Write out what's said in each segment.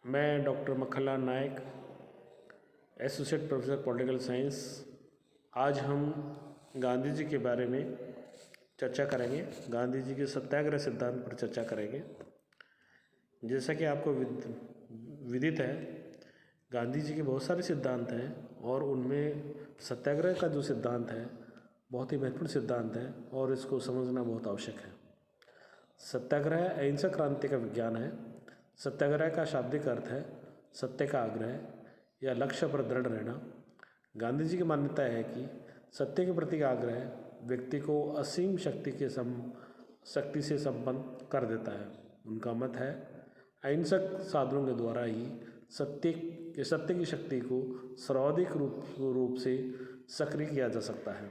मैं डॉक्टर मक्खनलाल नायक, associate professor political science. आज हम गांधी जी के बारे में चर्चा करेंगे। गांधी जी के सत्याग्रह सिद्धांत पर चर्चा करेंगे। जैसा कि आपको विदित है, गांधी जी के बहुत सारे सिद्धांत हैं और उनमें सत्याग्रह का जो सिद्धांत है बहुत ही महत्वपूर्ण सिद्धांत है और इसको समझना बहुत आवश्यक है। सत्याग्रह अहिंसक क्रांति का विज्ञान है। सत्याग्रह का शाब्दिक अर्थ है सत्य का आग्रह या लक्ष्य पर दृढ़ रहना। गांधी जी की मान्यता है कि सत्य के प्रति आग्रह व्यक्ति को असीम शक्ति से संपन्न कर देता है। उनका मत है अहिंसक साधनों के द्वारा ही सत्य की शक्ति को सर्वाधिक रूप से सक्रिय किया जा सकता है।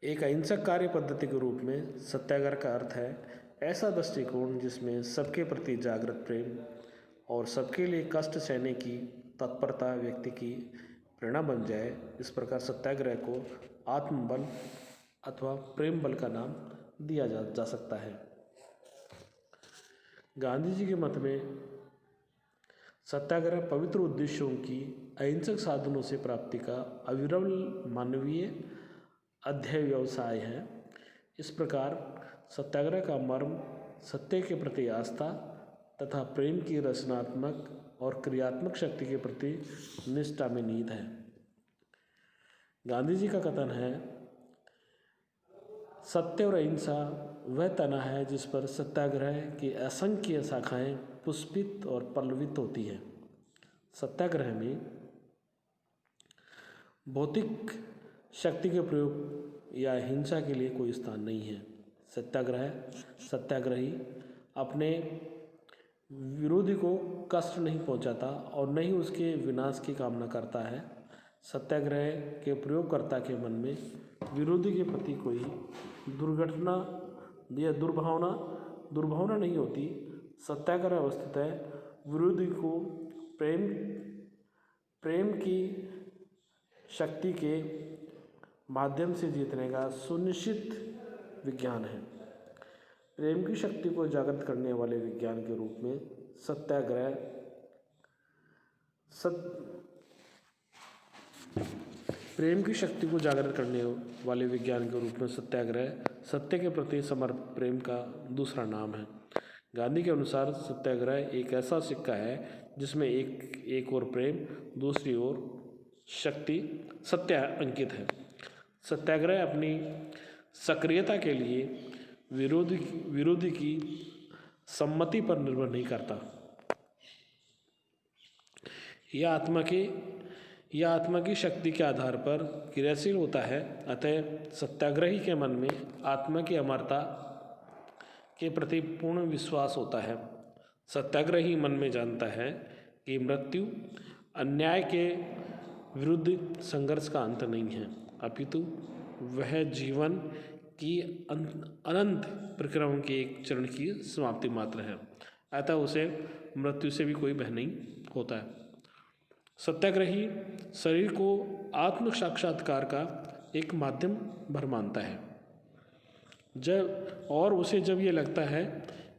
एक अहिंसक कार्य पद्धति के रूप में सत्याग्रह का अर्थ है ऐसा दृष्टिकोण जिसमें सबके प्रति जागृत प्रेम और सबके लिए कष्ट सहने की तत्परता व्यक्ति की प्रेरणा बन जाए। इस प्रकार सत्याग्रह को आत्मबल अथवा प्रेम बल का नाम दिया जा सकता है। गांधी जी के मत में सत्याग्रह पवित्र उद्देश्यों की अहिंसक साधनों से प्राप्ति का अविरल मानवीय अध्यवसाय है। इस प्रकार सत्याग्रह का मर्म सत्य के प्रति आस्था तथा प्रेम की रचनात्मक और क्रियात्मक शक्ति के प्रति निष्ठा में निहित है। गांधी जी का कथन है, सत्य और अहिंसा वह तना है जिस पर सत्याग्रह की असंख्य शाखाएं पुष्पित और पल्लवित होती हैं। सत्याग्रह में भौतिक शक्ति के प्रयोग या हिंसा के लिए कोई स्थान नहीं है। सत्याग्रही अपने विरोधी को कष्ट नहीं पहुंचाता और न ही उसके विनाश की कामना करता है। सत्याग्रह के प्रयोगकर्ता के मन में विरोधी के प्रति कोई दुर्घटना या दुर्भावना नहीं होती। सत्याग्रह वस्तुतः विरोधी को प्रेम की शक्ति के माध्यम से जीतने का सुनिश्चित विज्ञान है। प्रेम की शक्ति को जागृत करने वाले विज्ञान के रूप में सत्याग्रह सत्य के प्रति समर्पित प्रेम का दूसरा नाम है। गांधी के अनुसार सत्याग्रह एक ऐसा सिक्का है जिसमें एक ओर प्रेम, दूसरी ओर सत्य अंकित है। सत्याग्रह अपनी सक्रियता के लिए विरोधी की सम्मति पर निर्भर नहीं करता। यह आत्मा की शक्ति के आधार पर क्रियाशील होता है। अतः सत्याग्रही के मन में आत्मा की अमरता के प्रति पूर्ण विश्वास होता है। सत्याग्रही मन में जानता है कि मृत्यु अन्याय के विरुद्ध संघर्ष का अंत नहीं है, अपितु वह जीवन की अनंत परिक्रमा के एक चरण की समाप्ति मात्र है। अतः उसे मृत्यु से भी कोई भय नहीं होता है। सत्याग्रही शरीर को आत्म साक्षात्कार का एक माध्यम भर मानता है। उसे जब ये लगता है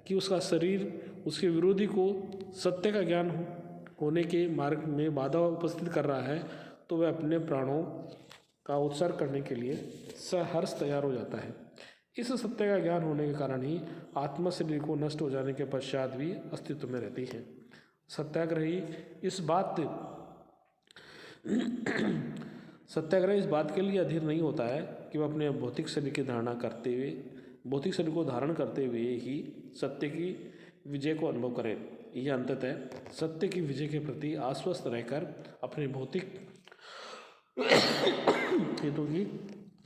कि उसका शरीर उसके विरोधी को सत्य का ज्ञान होने के मार्ग में बाधा उपस्थित कर रहा है, तो वह अपने प्राणों का उत्सर्ग करने के लिए सहर्ष तैयार हो जाता है। इस सत्य का ज्ञान होने के कारण ही आत्मा शरीर को नष्ट हो जाने के पश्चात भी अस्तित्व में रहती है। सत्याग्रही इस बात के लिए अधीर नहीं होता है कि वह अपने भौतिक शरीर को धारण करते हुए ही सत्य की विजय को अनुभव करे। यह अंततः सत्य की विजय के प्रति आश्वस्त रहकर अपने भौतिक हितों की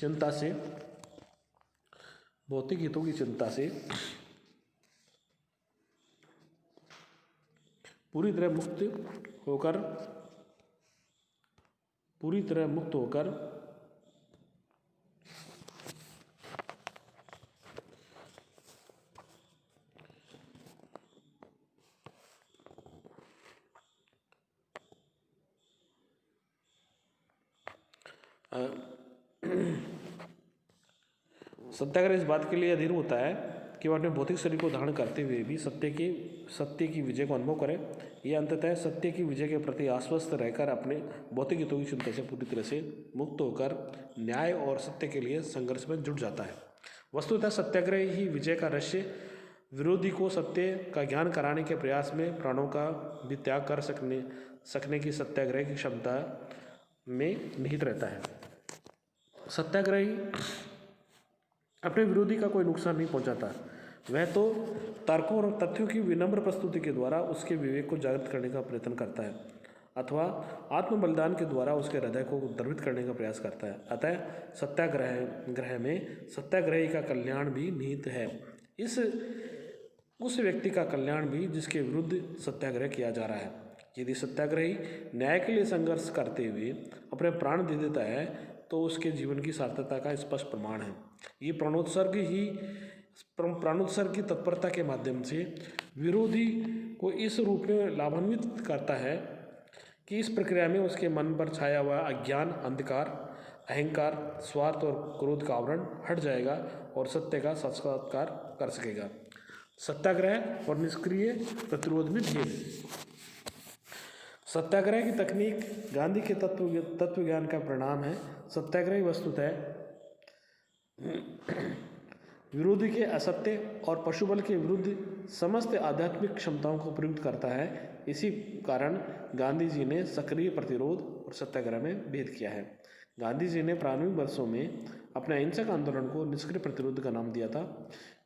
चिंता से पूरी तरह मुक्त होकर सत्याग्रह इस बात के लिए अधीर होता है कि वह अपने भौतिक शरीर को धारण करते हुए भी सत्य की विजय को अनुभव करे। यह अंततः सत्य की विजय के प्रति आश्वस्त रहकर अपने भौतिक हितों की चिंता से पूरी तरह से मुक्त होकर न्याय और सत्य के लिए संघर्ष में जुट जाता है। वस्तुतः सत्याग्रह ही विजय का रहस्य विरोधी को सत्य का ज्ञान कराने के प्रयास में प्राणों का भी त्याग कर सकने की सत्याग्रह की क्षमता में निहित रहता है। सत्याग्रही अपने विरोधी का कोई नुकसान नहीं पहुंचाता, वह तो तर्कों और तथ्यों की विनम्र प्रस्तुति के द्वारा उसके विवेक को जागृत करने का प्रयत्न करता है अथवा आत्म बलिदान के द्वारा उसके हृदय को द्रवित करने का प्रयास करता है। अतः सत्याग्रह में सत्याग्रही का कल्याण भी निहित है, उस व्यक्ति का कल्याण भी जिसके विरुद्ध सत्याग्रह किया जा रहा है। यदि सत्याग्रही न्याय के लिए संघर्ष करते हुए अपने प्राण दे देता है तो उसके जीवन की सार्थकता का स्पष्ट प्रमाण है। ये प्राणोत्सर्ग की तत्परता के माध्यम से विरोधी को इस रूप में लाभान्वित करता है कि इस प्रक्रिया में उसके मन पर छाया हुआ अज्ञान, अंधकार, अहंकार, स्वार्थ और क्रोध का आवरण हट जाएगा और सत्य का साक्षात्कार कर सकेगा। सत्याग्रह और निष्क्रिय प्रतिरोध में भेद। सत्याग्रह की तकनीक गांधी के तत्व ज्ञान का परिणाम है। सत्याग्रही वस्तुतः विरोधी के असत्य और पशुबल के विरुद्ध समस्त आध्यात्मिक क्षमताओं को प्रयुक्त करता है। इसी कारण गांधी जी ने सक्रिय प्रतिरोध और सत्याग्रह में भेद किया है। गांधी जी ने प्रारंभिक वर्षों में अपने अहिंसक आंदोलन को निष्क्रिय प्रतिरोध का नाम दिया था,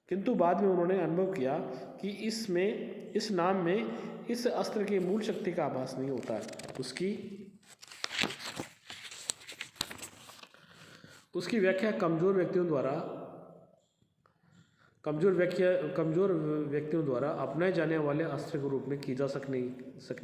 किंतु बाद में उन्होंने अनुभव किया कि इस नाम में इस अस्त्र की मूल शक्ति का आभास नहीं होता। उसकी व्याख्या कमजोर व्यक्तियों द्वारा अपनाए जाने वाले अस्त्र के रूप में की जा सकने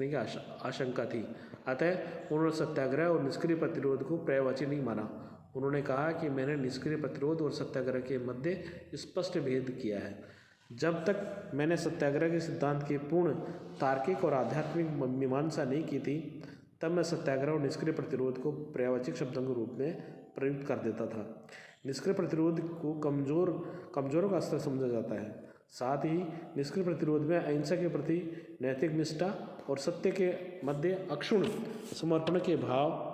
की आशंका थी। अतः उन्होंने सत्याग्रह और निष्क्रिय प्रतिरोध को पर्यायवाची नहीं माना। उन्होंने कहा कि मैंने निष्क्रिय प्रतिरोध और सत्याग्रह के मध्य स्पष्ट भेद किया है। जब तक मैंने सत्याग्रह के सिद्धांत की पूर्ण तार्किक और आध्यात्मिक मीमांसा नहीं की थी, तब मैं सत्याग्रह और निष्क्रिय प्रतिरोध को पर्यायवाची शब्दों के रूप में प्रयुक्त कर देता था। निष्क्रिय प्रतिरोध को कमजोरों का अस्त्र समझा जाता है। साथ ही निष्क्रिय प्रतिरोध में अहिंसा के प्रति नैतिक निष्ठा और सत्य के मध्य अक्षुण्ण समर्पण के भाव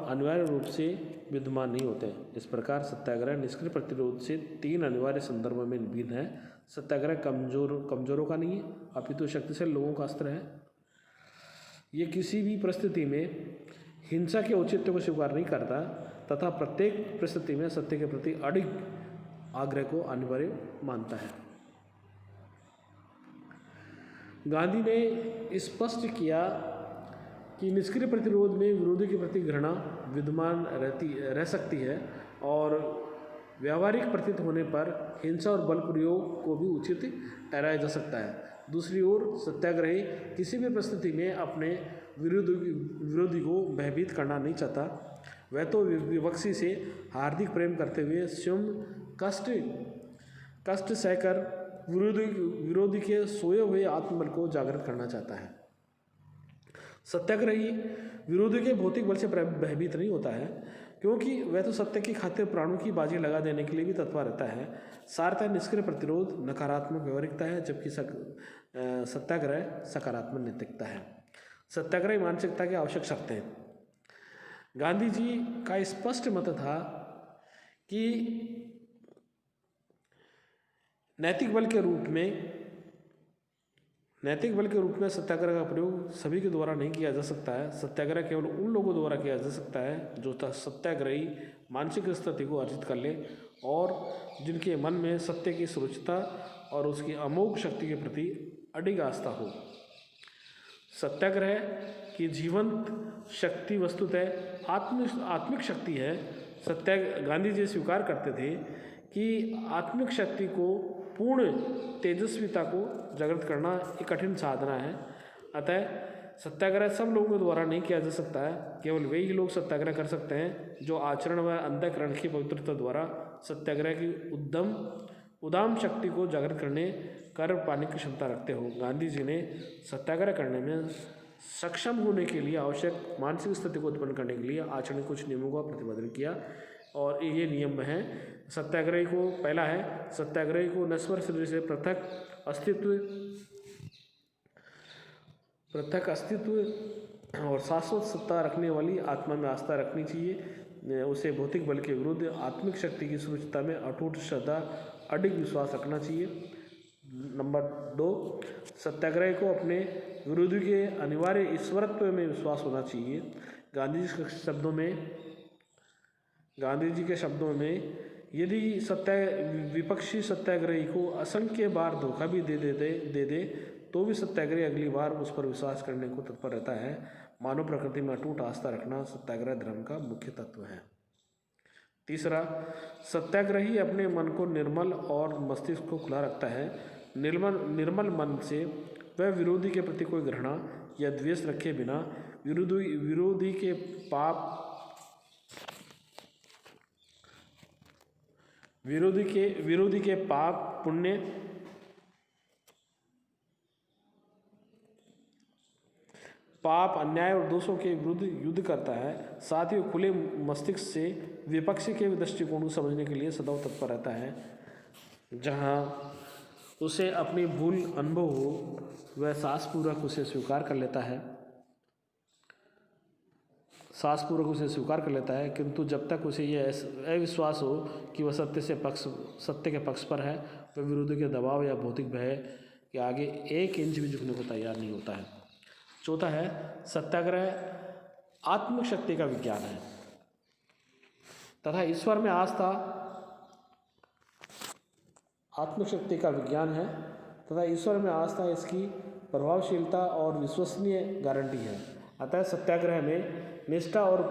अनिवार्य रूप से विद्यमान नहीं होते। इस प्रकार सत्याग्रह निष्क्रिय प्रतिरोध से 3 अनिवार्य संदर्भों में भिन्न है। सत्याग्रह कमजोरों का नहीं है, अपितु शक्तिशाली लोगों का अस्त्र है। ये किसी भी परिस्थिति में हिंसा के औचित्य को स्वीकार नहीं करता तथा प्रत्येक परिस्थिति में सत्य के प्रति अडिग आग्रह को अनिवार्य मानता है। गांधी ने स्पष्ट किया कि निष्क्रिय प्रतिरोध में विरोधी के प्रति घृणा विद्यमान रह सकती है और व्यावहारिक प्रतीत होने पर हिंसा और बल प्रयोग को भी उचित ठहराया जा सकता है। दूसरी ओर सत्याग्रही किसी भी परिस्थिति में अपने विरोधी को भयभीत करना नहीं चाहता। वह तो विवक्षी से हार्दिक प्रेम करते हुए स्वयं कष्ट सहकर विरोधी के सोए हुए आत्मबल को जागृत करना चाहता है। सत्याग्रही विरोधी के भौतिक बल से भयभीत नहीं होता है, क्योंकि वह तो सत्य की खातिर प्राणों की बाजी लगा देने के लिए भी तत्पर रहता है। सार्थक निष्क्रिय प्रतिरोध नकारात्मक व्यवहारिकता है, जबकि सत्याग्रह सकारात्मक नैतिकता है। सत्याग्रही मानसिकता की आवश्यक शर्तें हैं। गांधी जी का स्पष्ट मत था कि नैतिक बल के रूप में सत्याग्रह का प्रयोग सभी के द्वारा नहीं किया जा सकता है। सत्याग्रह केवल उन लोगों द्वारा किया जा सकता है जो सत्याग्रही मानसिक स्थिति को अर्जित कर ले और जिनके मन में सत्य की सुरक्षिता और उसकी अमोघ शक्ति के प्रति अडिग आस्था हो। सत्याग्रह की जीवंत शक्ति वस्तुतः आत्मिक शक्ति है। गांधी जी स्वीकार करते थे कि आत्मिक शक्ति को पूर्ण तेजस्विता को जागृत करना एक कठिन साधना है। अतः सत्याग्रह सब लोगों के द्वारा नहीं किया जा सकता है। केवल वे ही लोग सत्याग्रह कर सकते हैं जो आचरण व अंतःकरण की पवित्रता द्वारा सत्याग्रह की उदाम शक्ति को जागृत कर पाने की क्षमता रखते हो। गांधी जी ने सत्याग्रह करने में सक्षम होने के लिए आवश्यक मानसिक स्थिति को उत्पन्न करने के लिए आचरण कुछ नियमों का प्रतिपादन किया। और ये नियम हैं सत्याग्रही को। पहला है सत्याग्रही को नश्वर शरीर से पृथक अस्तित्व और शाश्वत सत्ता रखने वाली आत्मा में आस्था रखनी चाहिए। उसे भौतिक बल के विरुद्ध आत्मिक शक्ति की सुरक्षितता में अटूट श्रद्धा अडिग विश्वास रखना चाहिए। नंबर 2, सत्याग्रह को अपने विरोधी के अनिवार्य ईश्वरत्व में विश्वास होना चाहिए। गांधी जी के शब्दों में यदि विपक्षी सत्याग्रही को असंख्य बार धोखा भी दे दे तो भी सत्याग्रही अगली बार उस पर विश्वास करने को तत्पर रहता है। मानव प्रकृति में अटूट आस्था रखना सत्याग्रह धर्म का मुख्य तत्व है। तीसरा, सत्याग्रही अपने मन को निर्मल और मस्तिष्क को खुला रखता है। निर्मल मन से वह विरोधी के प्रति कोई घृणा या द्वेष रखे बिना विरोधी के पाप पुण्य पाप अन्याय और दोषों के विरुद्ध युद्ध करता है। साथ ही खुले मस्तिष्क से विपक्ष के दृष्टिकोण को समझने के लिए सदैव तत्पर रहता है। जहाँ उसे अपनी भूल अनुभव हो वह साहसपूर्वक उसे स्वीकार कर लेता है, किंतु जब तक उसे यह अविश्वास हो कि वह सत्य के पक्ष पर है, वह विरोधी के दबाव या भौतिक भय के आगे 1 इंच भी झुकने को तैयार नहीं होता है। चौथा है सत्याग्रह आत्मिक शक्ति का विज्ञान है तथा ईश्वर में आस्था आत्मिक शक्ति का विज्ञान है तथा ईश्वर में आस्था इसकी प्रभावशीलता और विश्वसनीय गारंटी है। अतः सत्याग्रह में निष्ठा और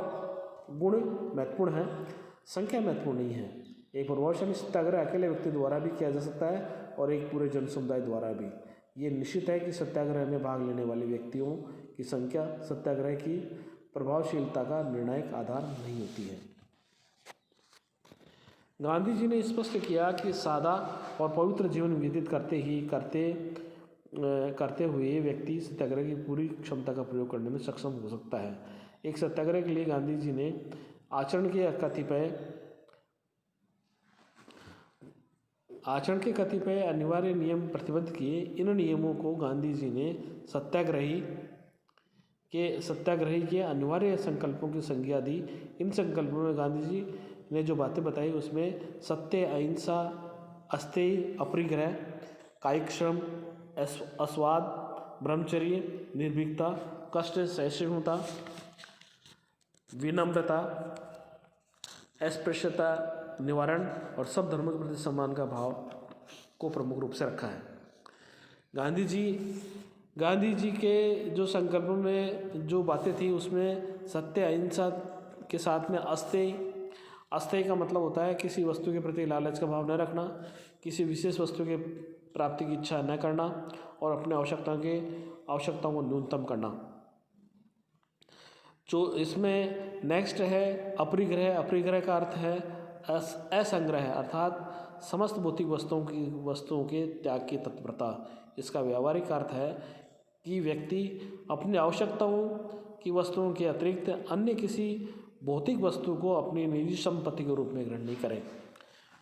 गुण महत्वपूर्ण है, संख्या महत्वपूर्ण नहीं है। एक प्रभावशाली सत्याग्रह अकेले व्यक्ति द्वारा भी किया जा सकता है और एक पूरे जन समुदाय द्वारा भी। ये निश्चित है कि सत्याग्रह में भाग लेने वाले व्यक्तियों की संख्या सत्याग्रह की प्रभावशीलता का निर्णायक आधार नहीं होती है। गांधी जी ने स्पष्ट किया कि सादा और पवित्र जीवन व्यतीत करते हुए व्यक्ति सत्याग्रह की पूरी क्षमता का प्रयोग करने में सक्षम हो सकता है। एक सत्याग्रह के लिए गांधी जी ने आचरण के कतिपय अनिवार्य नियम प्रतिबद्ध किए। इन नियमों को गांधी जी ने सत्याग्रही के अनिवार्य संकल्पों की संज्ञा दी। इन संकल्पों में गांधी जी ने जो बातें बताई उसमें सत्य, अहिंसा, अस्तेय, अपरिग्रह, कायिक श्रम, अस्वाद, ब्रह्मचर्य, निर्भीकता, कष्ट सहिष्णुता, विनम्रता, अस्पृश्यता निवारण और सब धर्मों के प्रति सम्मान का भाव को प्रमुख रूप से रखा है। गांधी जी के जो संकल्पों में जो बातें थी उसमें सत्य, अहिंसा के साथ में अस्तेय का मतलब होता है किसी वस्तु के प्रति लालच का भाव न रखना, किसी विशेष वस्तु के प्राप्ति की इच्छा न करना और अपने आवश्यकताओं को न्यूनतम करना। जो इसमें नेक्स्ट है अपरिग्रह। अपरिग्रह का अर्थ है असंग्रह, अर्थात समस्त भौतिक वस्तुओं के त्याग की तत्परता। इसका व्यावहारिक अर्थ है कि व्यक्ति अपनी आवश्यकताओं की वस्तुओं के अतिरिक्त अन्य किसी भौतिक वस्तु को अपनी निजी संपत्ति के रूप में ग्रहण नहीं करे।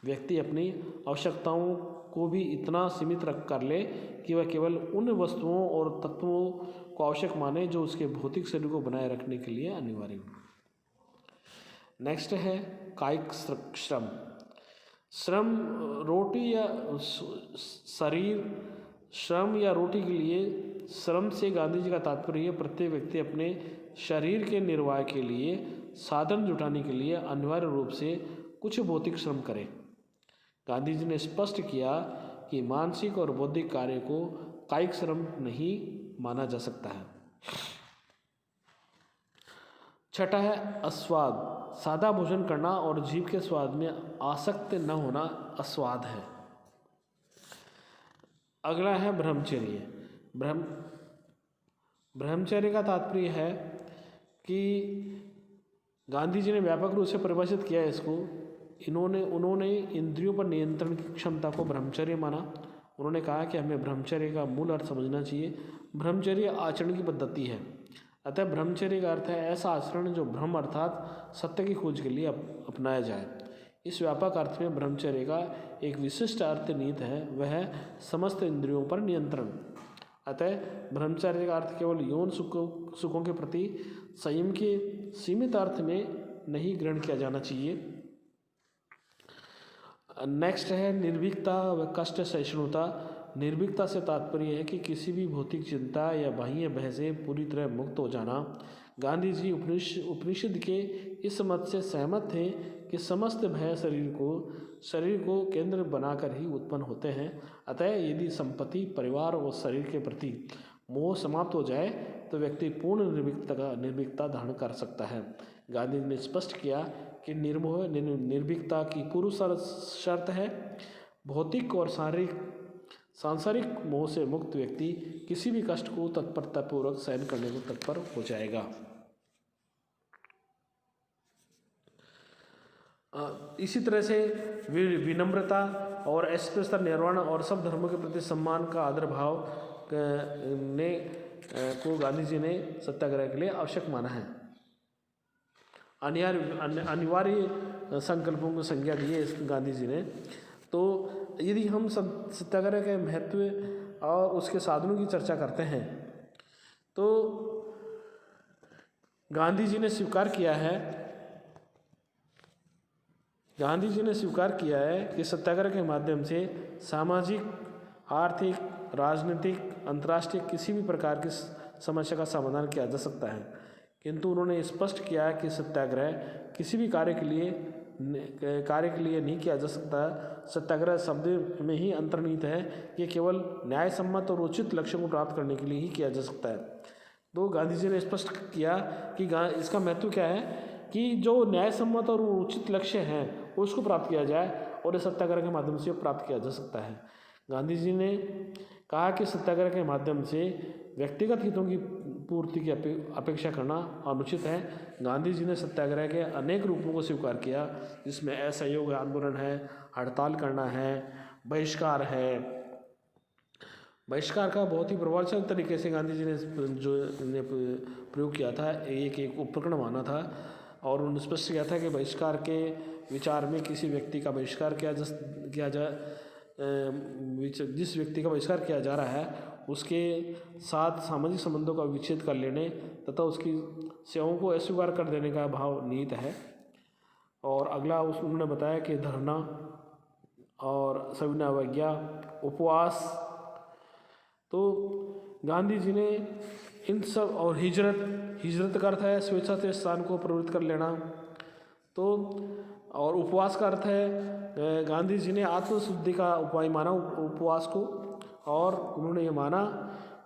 व्यक्ति अपनी आवश्यकताओं को भी इतना सीमित कर ले कि वह केवल उन वस्तुओं और तत्वों को आवश्यक माने जो उसके भौतिक शरीर को बनाए रखने के लिए अनिवार्य हो। नेक्स्ट है कायिक श्रम। श्रम या रोटी के लिए श्रम से गांधी जी का तात्पर्य प्रत्येक व्यक्ति अपने शरीर के निर्वाह के लिए साधन जुटाने के लिए अनिवार्य रूप से कुछ भौतिक श्रम करे। गांधी जी ने स्पष्ट किया कि मानसिक और बौद्धिक कार्य को कायिक श्रम नहीं माना जा सकता है। छठा है अस्वाद। सादा भोजन करना और जीभ के स्वाद में आसक्त न होना अस्वाद है। अगला है ब्रह्मचर्य। ब्रह्मचर्य का तात्पर्य है कि गांधी जी ने व्यापक रूप से परिभाषित किया है इसको। उन्होंने इंद्रियों पर नियंत्रण की क्षमता को ब्रह्मचर्य माना। उन्होंने कहा कि हमें ब्रह्मचर्य का मूल अर्थ समझना चाहिए। ब्रह्मचर्य आचरण की पद्धति है। अतः ब्रह्मचर्य का अर्थ है ऐसा आचरण जो ब्रह्म अर्थात सत्य की खोज के लिए अपनाया जाए। इस व्यापक अर्थ में ब्रह्मचर्य का एक विशिष्ट अर्थ निहित है, वह है समस्त इंद्रियों पर नियंत्रण। अतः ब्रह्मचर्य का अर्थ केवल यौन सुखों के प्रति संयम के सीमित अर्थ में नहीं ग्रहण किया जाना चाहिए। नेक्स्ट है निर्भीकता व कष्ट सहिष्णुता। निर्भीकता से तात्पर्य है कि किसी भी भौतिक चिंता या बाह्य भय से पूरी तरह मुक्त हो जाना। गांधी जी उपनिषद के इस मत से सहमत थे कि समस्त भय शरीर को केंद्र बनाकर ही उत्पन्न होते हैं। अतः यदि संपत्ति, परिवार और शरीर के प्रति मोह समाप्त हो जाए तो व्यक्ति पूर्ण निर्भीकता धारण कर सकता है। गांधी जी ने स्पष्ट किया कि निर्भीकता की पूर्व शर्त है भौतिक और सांसारिक मोह से मुक्त व्यक्ति किसी भी कष्ट को तत्परतापूर्वक सहन करने को तत्पर हो जाएगा। इसी तरह से विनम्रता और अस्पृश्यता, निर्वाण और सब धर्मों के प्रति सम्मान का आदर भाव को गांधी जी ने सत्याग्रह के लिए आवश्यक माना है। अनिवार्य संकल्पों को संज्ञा दी है गांधी जी ने। तो यदि हम सत्याग्रह के महत्व और उसके साधनों की चर्चा करते हैं तो गांधी जी ने स्वीकार किया है कि सत्याग्रह के माध्यम से सामाजिक, आर्थिक, राजनीतिक, अंतर्राष्ट्रीय किसी भी प्रकार की समस्या का समाधान किया जा सकता है। किंतु उन्होंने स्पष्ट किया कि सत्याग्रह किसी भी कार्य के लिए नहीं किया जा सकता। सत्याग्रह शब्द में ही अंतर्निहित है, ये केवल न्याय सम्मत और उचित लक्ष्यों को प्राप्त करने के लिए ही किया जा सकता है। तो गांधी जी ने स्पष्ट किया कि इसका महत्व क्या है कि जो न्याय सम्मत और उचित लक्ष्य हैं उसको प्राप्त किया जाए और इस सत्याग्रह के माध्यम से प्राप्त किया जा सकता है। गांधी जी ने कहा कि सत्याग्रह के माध्यम से व्यक्तिगत हितों की पूर्ति की अपेक्षा करना अनुचित है। गांधी जी ने सत्याग्रह के अनेक रूपों को स्वीकार किया, जिसमें असहयोग आंदोलन है, हड़ताल करना है, बहिष्कार है। बहिष्कार का बहुत ही प्रभावशाली तरीके से गांधी जी ने प्रयोग किया था, एक उपकरण माना था और उन्होंने स्पष्ट किया था कि बहिष्कार के विचार में किसी व्यक्ति का बहिष्कार जिस व्यक्ति का बहिष्कार किया जा रहा है उसके साथ सामाजिक संबंधों का विच्छेद कर लेने तथा उसकी सेवाओं को अस्वीकार कर देने का भाव निहित है। और अगला उन्होंने बताया कि धरना और सविनय अवज्ञा, उपवास। तो गांधी जी ने इन सब, और हिजरत का अर्थ है स्वेच्छा से स्थान को प्रवृत्त कर लेना। तो और उपवास का अर्थ है गांधी जी ने आत्मशुद्धि का उपाय माना उपवास को, और उन्होंने ये माना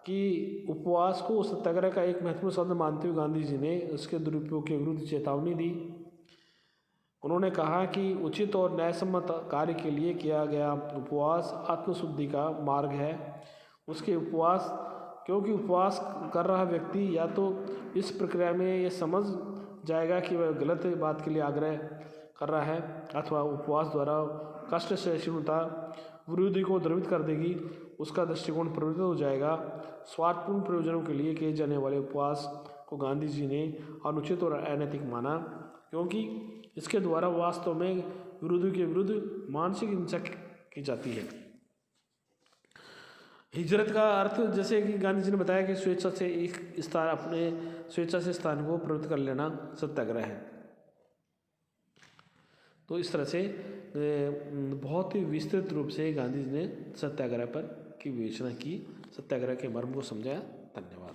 कि उपवास को सत्याग्रह का एक महत्वपूर्ण साधन मानते हुए गांधी जी ने उसके दुरुपयोग के विरुद्ध चेतावनी दी। उन्होंने कहा कि उचित और न्यायसम्मत कार्य के लिए किया गया उपवास आत्मशुद्धि का मार्ग है। क्योंकि उपवास कर रहा व्यक्ति या तो इस प्रक्रिया में ये समझ जाएगा कि वह गलत बात के लिए आग्रह कर रहा है, अथवा उपवास द्वारा कष्ट सहिष्णुता विरोधी को द्रवित कर देगी, उसका दृष्टिकोण प्रवृत्त हो जाएगा। स्वार्थपूर्ण प्रयोजनों के लिए किए जाने वाले उपवास को गांधी जी ने अनुचित और अनैतिक माना, क्योंकि इसके द्वारा वास्तव में विरोधी के विरुद्ध मानसिक हिंसा की जाती है। हिजरत का अर्थ, जैसे कि गांधी जी ने बताया कि स्वेच्छा से स्थान को प्रवृत्त कर लेना सत्याग्रह है। तो इस तरह से बहुत ही विस्तृत रूप से गांधी जी ने सत्याग्रह पर की विवेचना की, सत्याग्रह के मर्म को समझाया। धन्यवाद।